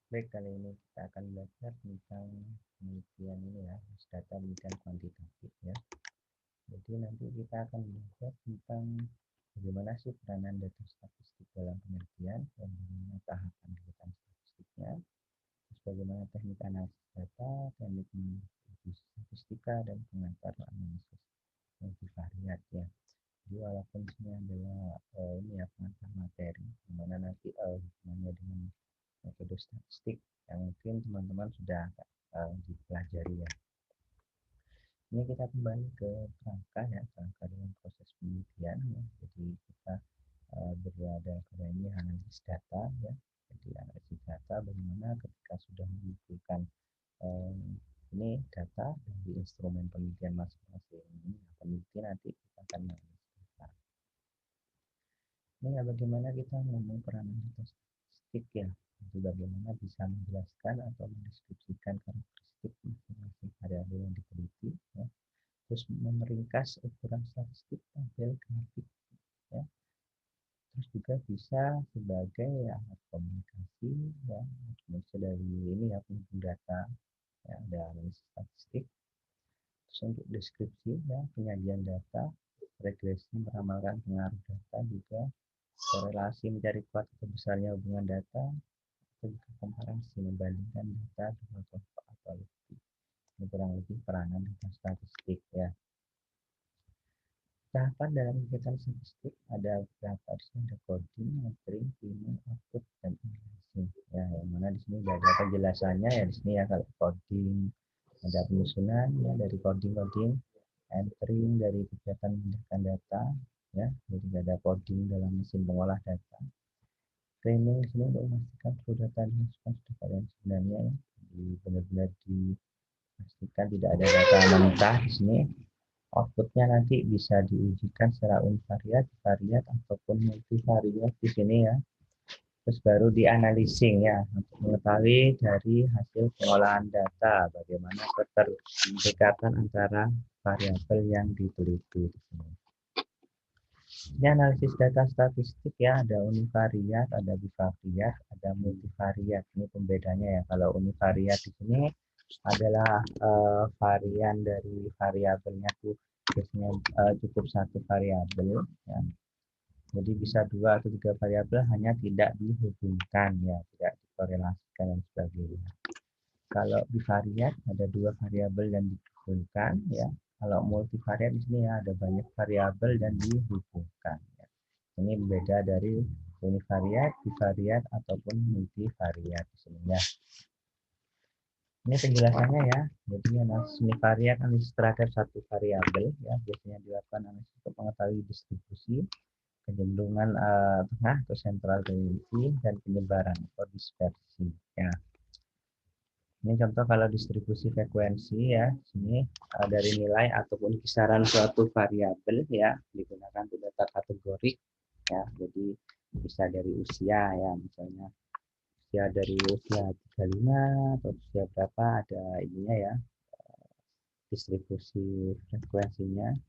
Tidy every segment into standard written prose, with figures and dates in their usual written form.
Baik, kali ini kita akan belajar tentang penelitian ini ya, data penelitian kuantitatif ya. Jadi nanti kita akan belajar tentang bagaimana sih peranan data statistik dalam penelitian, dan bagaimana tahapan kegiatan statistiknya, terus bagaimana teknik analisis data, teknik statistika, dan pengantar analisis multivariat ya. Jadi walaupun ini adalah ini ya pengantar materi, dimana nanti hubungannya dengan metode statistik yang mungkin teman-teman sudah dipelajari ya. Ini kita kembali ke kerangka ya, kerangka dalam proses penelitian ya. Jadi kita berada pada ini analisis data ya. Jadi analisis data bagaimana ketika sudah mengumpulkan ini data dari instrumen penelitian masing-masing. Ini peneliti nanti kita akan menganalisis data. Ini ya bagaimana kita ngomong peranan data statistik ya. Jadi bagaimana bisa menjelaskan atau mendeskripsikan karakteristik masing-masing variabel yang diteliti ya. Terus meringkas ukuran statistik tabel grafik ya. Terus juga bisa sebagai alat komunikasi ya, bisa dari ini ya penghitung data ya, ada analisis statistik. Terus untuk deskripsi ya, penyajian data, regresi meramalkan pengaruh data, juga korelasi mencari kuat atau besarnya hubungan data, atau juga komparasi membandingkan data dua kelompok atau lebih. Ini kurang lebih peranan data statistik ya. Tahapan dalam kegiatan statistik ada beberapa, di sini ada coding, metering, cleaning, output, dan analyzing. Ya, yang mana di sini sudah ada penjelasannya ya di sini ya. Kalau coding ada penyusunan ya dari coding, entering dari kegiatan memindahkan data ya. Jadi ada coding dalam mesin pengolah data. Cleaning di sini untuk memastikan seluruh data dimasukkan sudah pada yang sebenarnya ya. Jadi benar-benar dipastikan tidak ada data mentah di sini. Outputnya nanti bisa diujikan secara univariat, variat, ataupun multivariat di sini ya. Terus baru dianalising ya, untuk mengetahui dari hasil pengolahan data bagaimana keterikatan antara variabel yang diteliti di sini. Ini analisis data statistik ya, ada univariat, ada bivariat, ada multivariat. Ini pembedanya ya. Kalau univariat di sini adalah varian dari variabelnya itu biasanya cukup satu variabel ya. Jadi bisa dua atau tiga variabel, hanya tidak dihubungkan ya, tidak dikorelasikan dan sebagainya. Kalau bivariat ada dua variabel dan dihubungkan ya. Kalau multivariat di sini ya ada banyak variabel dan dihubungkan ya. Ini beda dari univariat, bivariat, ataupun multivariat di sini ya. Ini penjelasannya ya. Jadi analisis univariat analisis terhadap satu variabel ya, biasanya dilakukan analisis untuk mengetahui distribusi, kecenderungan tengah atau central tendency, dan penyebaran atau dispersi ya. Ini contoh kalau distribusi frekuensi ya, sini dari nilai ataupun kisaran suatu variabel ya, digunakan untuk data kategorik ya. Jadi bisa dari usia ya, misalnya usia dari usia 35 atau usia berapa, ada ininya ya, distribusi frekuensinya.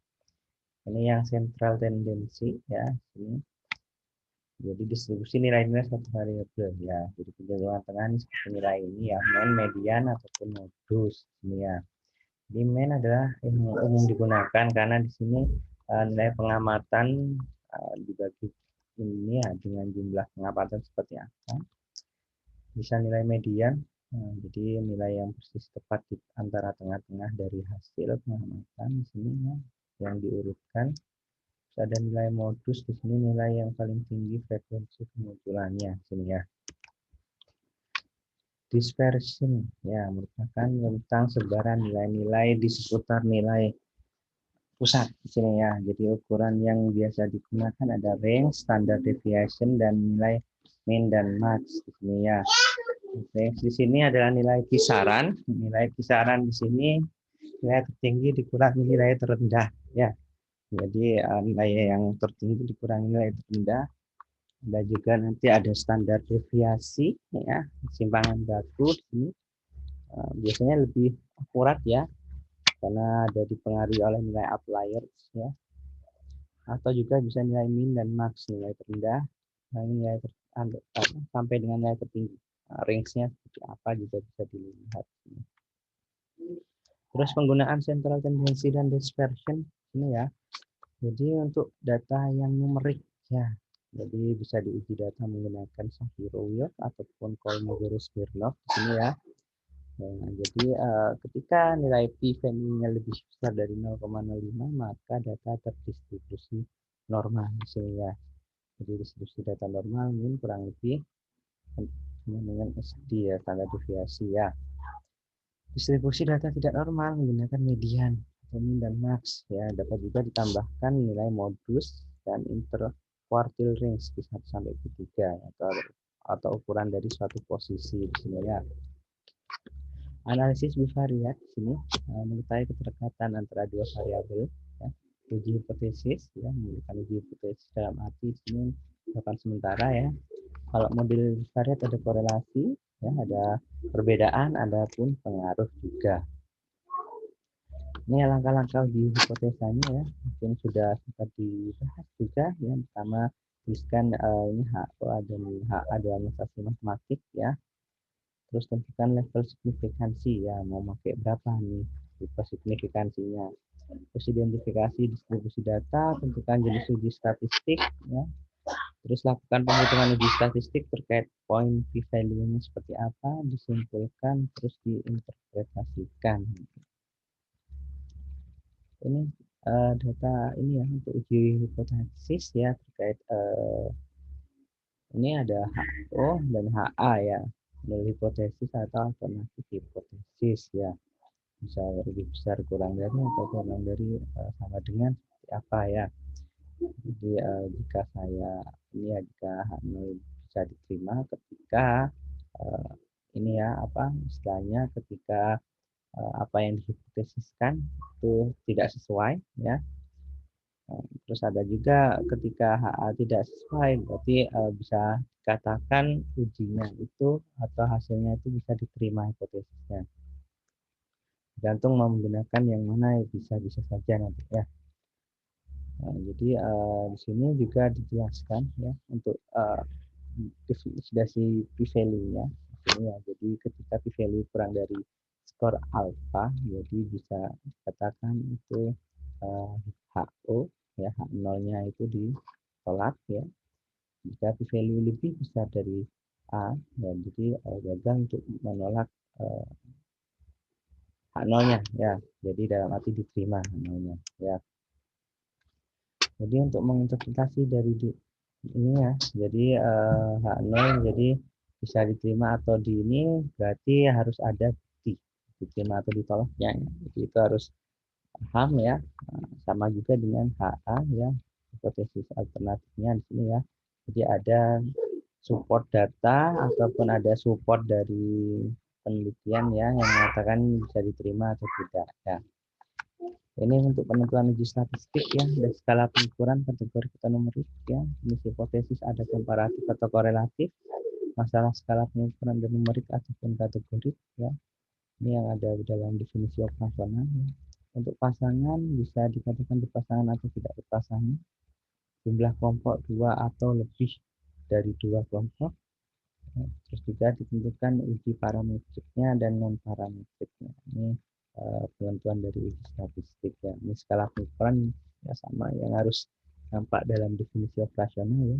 Ini yang central tendency ya, ini. Jadi distribusi nilai-nilai suatu variabel ya. Jadi kecenderungan tengah ini seperti nilai ini ya, mean, median, ataupun modus ini ya. Di mean adalah yang umum digunakan karena di sini nilai pengamatan dibagi ini ya dengan jumlah pengamatan seperti apa. Bisa nilai median, jadi nilai yang persis tepat di antara tengah-tengah dari hasil pengamatan di sini ya, yang diurutkan. Terus ada nilai modus di sini, nilai yang paling tinggi frekuensi kemunculannya sini ya. Dispersion ya merupakan tentang sebaran nilai-nilai di seputar nilai pusat di sini ya. Jadi ukuran yang biasa digunakan ada range, standard deviation, dan nilai min dan max di sini ya. Range di sini adalah nilai kisaran. Nilai kisaran di sini nilai tertinggi dikurangi nilai terendah ya. Jadi nilai yang tertinggi dikurangi nilai terendah. Ada juga nanti ada standar deviasi ya, simpangan baku di sini. Biasanya lebih akurat ya, karena ada dipengaruhi oleh nilai outliers ya. Atau juga bisa nilai min dan max, nilai terendah, nilai sampai dengan nilai tertinggi. range-nya seperti apa juga bisa dilihat. Terus penggunaan central tendency dan dispersion ini ya. Jadi untuk data yang numerik ya. Jadi bisa diuji data menggunakan Shapiro-Wilk ataupun Kolmogorov-Smirnov di sini ya. Nah, jadi ketika nilai p-value-nya lebih besar dari 0,05 maka data terdistribusi normal di sini ya. Jadi distribusi data normal min kurang lebih sama dengan SD ya, standar deviasi ya. Distribusi data tidak normal menggunakan median, min dan max ya. Dapat juga ditambahkan nilai modus dan interquartile range di 1 sampai 3 atau ukuran dari suatu posisi di sini ya. Analisis bivariat di sini mengetahui keterkaitan antara dua variabel ya. Uji hipotesis ya, menggunakan uji hipotesis dalam arti sini jawaban sementara ya. Kalau model bivariat ada korelasi ya, ada perbedaan, ada pun pengaruh juga. Ini langkah-langkah uji hipotesanya ya, mungkin sudah sempat dibahas juga ya. Pertama tuliskan ini HO HA dalam notation matematik ya. Terus tentukan level signifikansi ya, mau pakai berapa nih tipe signifikansinya. Terus identifikasi distribusi data, tentukan jenis uji statistik ya. Terus lakukan penghitungan uji statistik terkait point p-value-nya seperti apa, disimpulkan, terus diinterpretasikan. Ini data ini ya untuk uji hipotesis ya terkait ini ada HO dan HA ya. Nol hipotesis atau alternatif hipotesis ya. Bisa lebih besar kurang dari atau kurang dari sama dengan apa ya. Jadi jika saya ini ya jika H0 bisa diterima ketika ini ya apa istilahnya ketika apa yang dihipotesiskan itu tidak sesuai ya. Terus ada juga ketika HA tidak sesuai berarti bisa dikatakan ujinya itu atau hasilnya itu bisa diterima hipotesisnya. Tergantung mau menggunakan yang mana bisa saja nanti ya. Nah, jadi di sini juga dijelaskan ya untuk definisi p-value-nya. Ya, jadi ketika p-value kurang dari skor alfa, jadi bisa dikatakan itu HO ya, H0-nya itu ditolak ya. Jika p-value lebih besar dari A, ya, jadi gagal untuk menolak H0-nya ya. Jadi dalam arti diterima H0-nya ya. Jadi untuk menginterpretasi dari ini ya, jadi H0 jadi bisa diterima atau di ini berarti harus ada bukti diterima atau ditolaknya. Jadi itu harus paham ya. Sama juga dengan HA ya, hipotesis alternatifnya di sini ya. Jadi ada support data ataupun ada support dari penelitian ya yang mengatakan bisa diterima atau tidak ya. Ini untuk penentuan uji statistik ya, ada skala pengukuran kategori atau numerik ya, jenis hipotesis ada komparatif atau korelatif, masalah skala pengukuran dan numerik ataupun kategori ya. Ini yang ada dalam definisi operasional ya. Untuk pasangan bisa dikatakan berpasangan atau tidak berpasangan, jumlah kelompok 2 atau lebih dari 2 kelompok. Terus juga ditentukan uji parametriknya dan non parametriknya. Ini penentuan dari uji statistik ya. Ini skala pengukuran ya sama yang harus nampak dalam definisi operasional ya.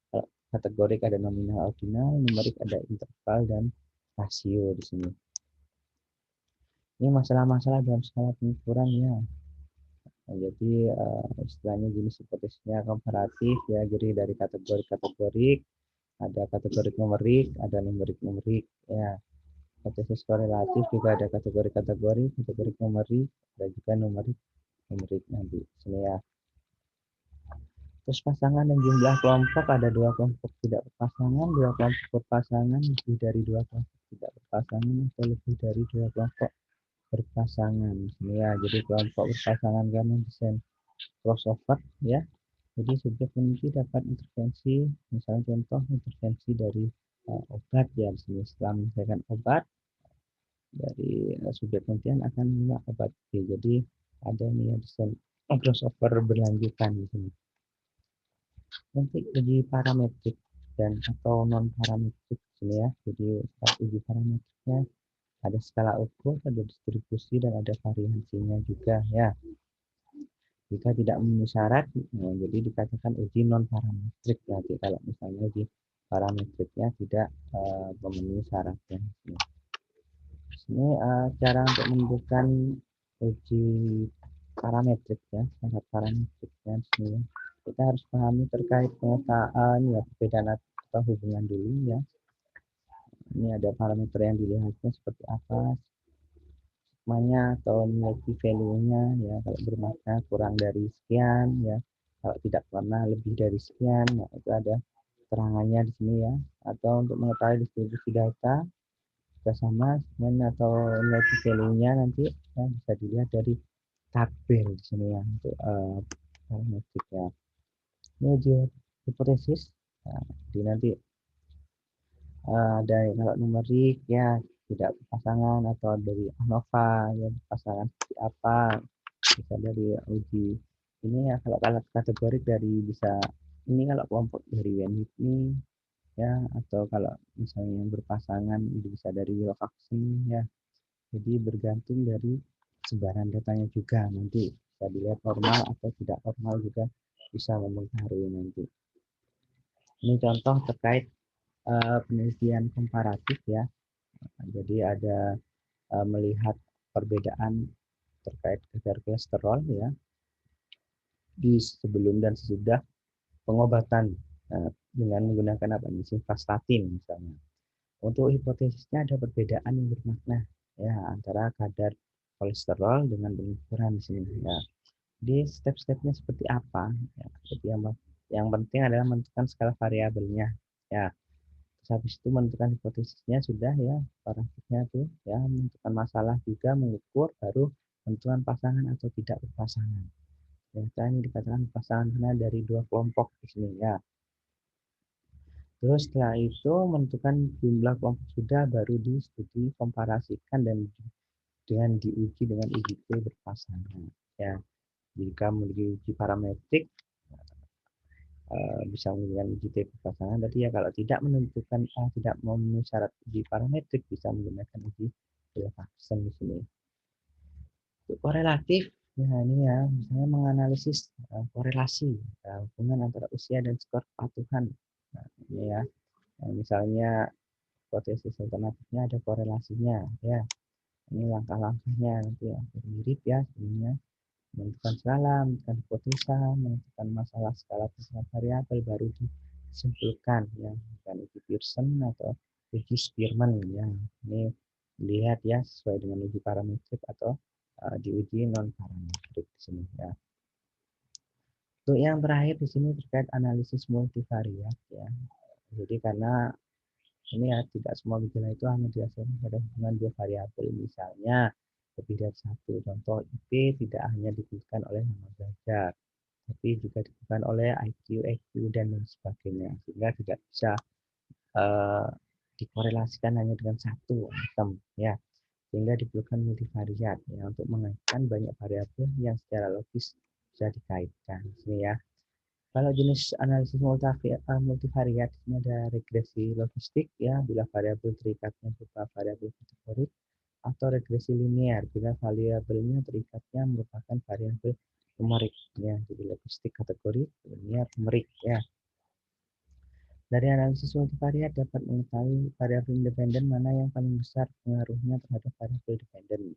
Kalau kategorik ada nominal ordinal, numerik ada interval dan rasio di sini. Ini masalah-masalah dalam skala pengukuran ya. Nah, jadi istilahnya jenis hipotesisnya komparatif ya. Jadi dari kategori ada kategori numerik, ada numerik ya. Hipotesis korelatif juga ada kategori numerik, ada juga numerik nanti sini ya. Terus pasangan dan jumlah kelompok ada 2 kelompok tidak berpasangan, 2 kelompok berpasangan, lebih dari 2 kelompok tidak berpasangan atau lebih dari 2 kelompok berpasangan. Sini ya, jadi kelompok berpasangan karena desain crossover ya. Jadi subjek peneliti dapat intervensi, misalnya contoh intervensi dari obat ya, di sini setelah menyelesaikan obat dari subjek penelitian akan menggunakan obat B. Jadi ada nih ya desain crossover berlanjutan di sini. Nanti uji parametrik. dan atau non parametrik sini ya. Jadi saat uji parametriknya ada skala ukur, ada distribusi dan ada variansinya juga ya. Jika tidak memenuhi syarat, nah, jadi dikatakan uji non parametrik nanti kalau misalnya uji parametriknya tidak memenuhi syaratnya. Ini cara untuk menentukan uji parametrik ya, syarat parametriknya sini ya. Kita harus pahami terkait pemetaan ya, perbedaan atau hubungan dulu ya. Ini ada parameter yang dilihatnya seperti apa, sigmanya atau nilai value-nya ya, kalau bermakna kurang dari sekian ya, kalau tidak pernah lebih dari sekian, nah itu ada terangannya di sini ya. Atau untuk mengetahui distribusi data sama segmen atau nilai value-nya nanti ya, bisa dilihat dari tabel di sini ya untuk parametrik ya. Ini uji hipotesis. Nah, jadi nanti ada kalau numerik ya tidak berpasangan atau dari ANOVA ya pasangan seperti apa, bisa dari uji ini ya. Kalau kategori dari bisa ini, kalau kelompok dari Whitney ya, atau kalau misalnya yang berpasangan itu bisa dari Wilcoxon ya. Jadi bergantung dari sebaran datanya juga, nanti bisa dilihat normal atau tidak normal juga bisa mempengaruhi nanti. Ini contoh terkait penelitian komparatif ya. Jadi ada melihat perbedaan terkait kadar kolesterol ya di sebelum dan sesudah pengobatan dengan menggunakan apa nih, simvastatin misalnya. Untuk hipotesisnya ada perbedaan yang bermakna ya antara kadar kolesterol dengan pengukuran di sini ya. Di step-stepnya seperti apa ya. Jadi yang penting adalah menentukan skala variabelnya ya. Terus habis itu menentukan hipotesisnya sudah ya, parameternya tuh ya, menentukan masalah juga, mengukur, baru menentukan pasangan atau tidak berpasangan. Ternyata ini dikatakan pasangan karena dari dua kelompok di sini ya. Terus setelah itu menentukan jumlah kelompok sudah, baru di studi komparasikan dan dengan diuji dengan UJT berpasangan ya. Jika memiliki uji parametrik bisa menggunakan uji berpasangan. Tadi ya kalau tidak menentukan tidak memenuhi syarat uji parametrik bisa menggunakan uji Wilcoxon di sini. Untuk korelatif, ya ini ya misalnya menganalisis korelasi hubungan antara usia dan skor kepatuhan. Nah, ini ya misalnya hipotesis alternatifnya ada korelasinya ya. Ini langkah-langkahnya nanti ya mirip ya sebenarnya. Menentukan skala, menentukan hipotesa, menentukan masalah skala bersama variabel, baru disimpulkan ya, bukan uji Pearson atau uji Spearman ya. Ini lihat ya sesuai dengan uji parametrik atau diuji non parametrik di sini ya. Untuk yang terakhir di sini terkait analisis multivariat ya. Jadi karena ini ya tidak semua gejala itu hanya didasarkan pada hubungan dua variabel, misalnya lebih dari satu. Contoh IP tidak hanya ditentukan oleh nama belajar, tapi juga ditentukan oleh IQ, EQ dan lain sebagainya, sehingga tidak bisa dikorelasikan hanya dengan satu item ya, sehingga diperlukan multivariat ya untuk mengaitkan banyak variabel yang secara logis bisa dikaitkan sini ya. Kalau jenis analisis multivariat ini ada regresi logistik ya, bila variabel terikatnya berupa variabel kategorik, atau regresi linear bila variabelnya terikatnya merupakan variabel numerik ya. Jadi logistik kategori, linear numerik ya. Dari analisis multivariat dapat mengetahui variabel independen mana yang paling besar pengaruhnya terhadap variabel dependen.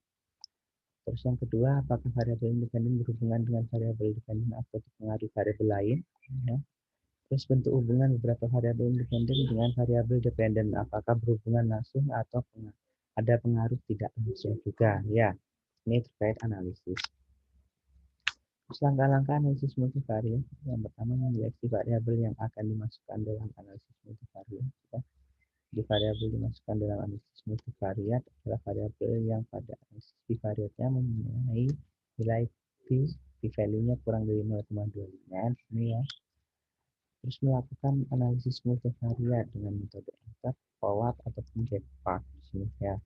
Terus yang kedua, apakah variabel independen berhubungan dengan variabel dependen atau dipengaruhi variabel lain ya. Terus bentuk hubungan beberapa variabel independen dengan variabel dependen, apakah berhubungan langsung atau ada pengaruh tidak langsung juga ya. Ini terkait analisis. Terus langkah-langkah analisis multivariat, yang pertama menyeleksi variabel yang akan dimasukkan dalam analisis multivariat ya. Di variabel dimasukkan dalam analisis multivariat adalah variabel yang pada analisis bivariatnya mempunyai nilai p-value-nya kurang dari 0,25 ini ya. Terus melakukan analisis multivariat dengan metode enter, forward, ataupun backpack di sini ya.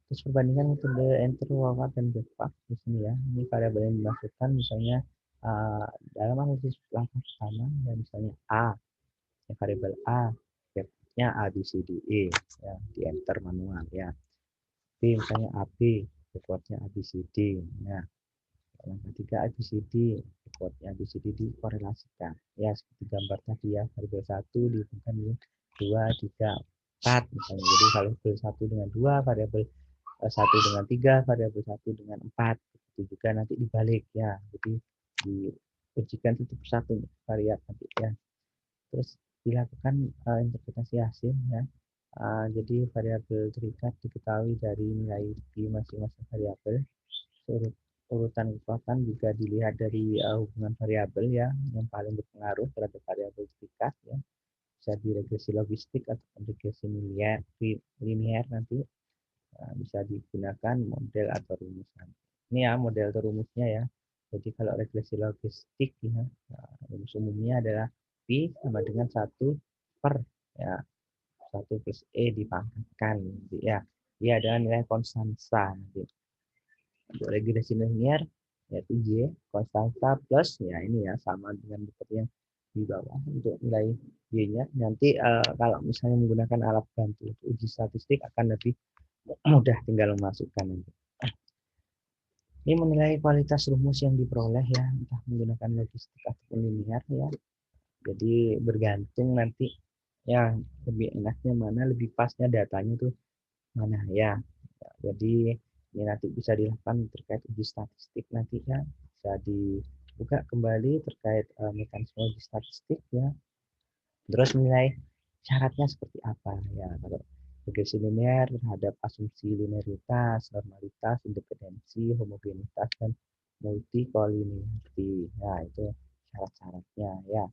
Terus perbandingan metode enter, forward, dan backpack di sini ya. Ini variabel yang dimasukkan misalnya dalam analisis langkah pertama ya, misalnya A. variabel A, nya A, B, C, D, E, ya, di enter manual, ya. B, misalnya AB, reportnya A, B, C, D, ya. Yang ketiga A, B, C, D, reportnya A, B, C, D dikorelasikan. Ya, seperti gambar tadi ya, variabel 1 dihubungkan dengan 2, 3, 4, misalnya. Jadi variabel 1 dengan 2, variabel 1 dengan 3, variabel 1 dengan 4. Itu juga nanti dibalik, ya. Jadi diujikan satu persatu variabel nanti, ya. Terus dilakukan interpretasi hasil, ya. Jadi variabel terikat diketahui dari nilai di masing-masing variabel. Urutan kekuatan juga dilihat dari hubungan variabel, ya, yang paling berpengaruh terhadap variabel terikat, ya. Bisa di regresi logistik atau regresi linear nanti. Bisa digunakan model atau rumusan. Ini ya model atau rumusnya, ya. Jadi kalau regresi logistik, ya, rumus umumnya adalah P sama dengan 1 per, ya, 1 plus E dipangkatkan, ya. Dia adalah nilai konstansa nanti. Untuk regresi linear yaitu Y konstansa plus, ya, ini ya sama dengan seperti yang di bawah. Untuk nilai Y-nya nanti kalau misalnya menggunakan alat bantu uji statistik akan lebih mudah, tinggal memasukkan nanti. Ini menilai kualitas rumus yang diperoleh, ya, entah menggunakan logistik ataupun linear, ya. Jadi bergantung nanti, ya, lebih enaknya mana, lebih pasnya datanya tuh mana, ya. Jadi ini nanti bisa dilakukan terkait uji statistik nanti, ya. Bisa dibuka kembali terkait mekanisme uji statistik, ya. Terus menilai syaratnya seperti apa, ya. Kalau regresi linear terhadap asumsi linearitas, normalitas, independensi, homogenitas, dan multikolinearity. Nah, itu syarat-syaratnya, ya.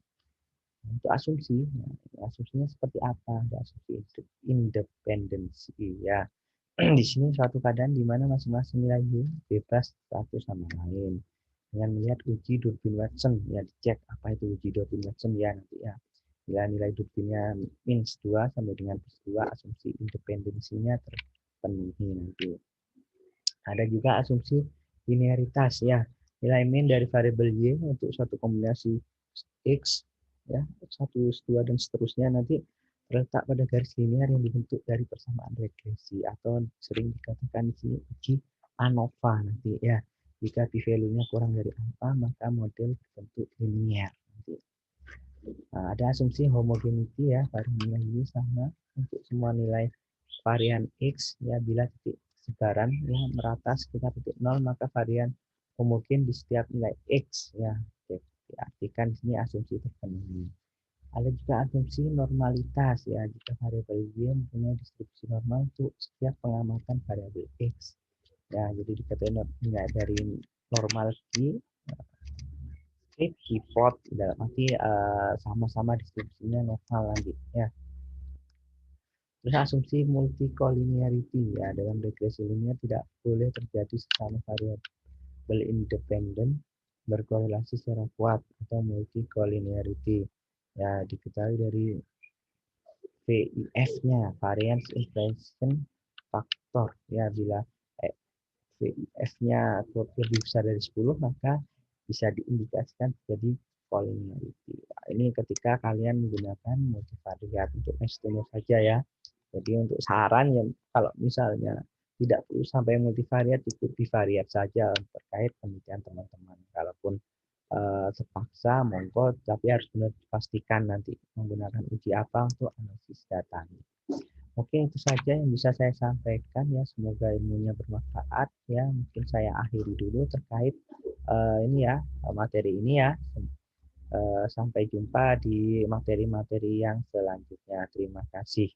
Untuk asumsi, nah, asumsinya seperti apa? Ada asumsi independensi, ya. Di sini suatu keadaan di mana masing-masing nilai Y bebas satu sama lain. Dengan melihat uji Durbin Watson, ya, dicek apa itu uji Durbin Watson, ya, nanti, ya. Bila nilai Durbinnya minus 2 sampai dengan plus 2, asumsi independensinya terpenuhi nanti. Ada juga asumsi linearitas, ya. Nilai min dari variabel Y untuk suatu kombinasi X, ya, 1, 2, dan seterusnya nanti terletak pada garis linear yang dibentuk dari persamaan regresi atau sering dikatakan di sini uji ANOVA nanti, ya. Jika p-value-nya kurang dari alpha, maka model berbentuk linear nanti. Nah, ada asumsi homogeneity, ya, varian nilai Y sama untuk semua nilai varian X, ya, bila titik sebaran, ya, merata sekitar titik 0, maka varian homogen di setiap nilai X, ya. Diartikan di sini asumsi terpenuhi. Ada juga asumsi normalitas, ya, jika variabel Y mempunyai distribusi normal untuk setiap pengamatan variabel X. Ya, jadi dikatakan nilai dari normal Q, keypot dalam arti sama-sama distribusinya normal nanti, ya. Terus asumsi multikolinearity, ya, dalam regresi linear tidak boleh terjadi sesama variabel independen berkorelasi secara kuat atau multikolinearity, ya, diketahui dari VIF-nya, variance inflation factor, ya. Bila VIF-nya lebih besar dari 10, maka bisa diindikasikan jadi collinearity. Nah, ini ketika kalian menggunakan multivariat untuk estimasi saja, ya. Jadi untuk saran, ya, kalau misalnya tidak perlu sampai multivariat, cukup bivariat saja terkait penelitian teman-teman. Kalaupun terpaksa, monggo, tapi harus benar dipastikan nanti menggunakan uji apa untuk analisis datanya. Oke, itu saja yang bisa saya sampaikan, ya. Semoga ilmunya bermanfaat, ya. Mungkin saya akhiri dulu terkait ini, ya, materi ini, ya. Sampai jumpa di materi-materi yang selanjutnya. Terima kasih.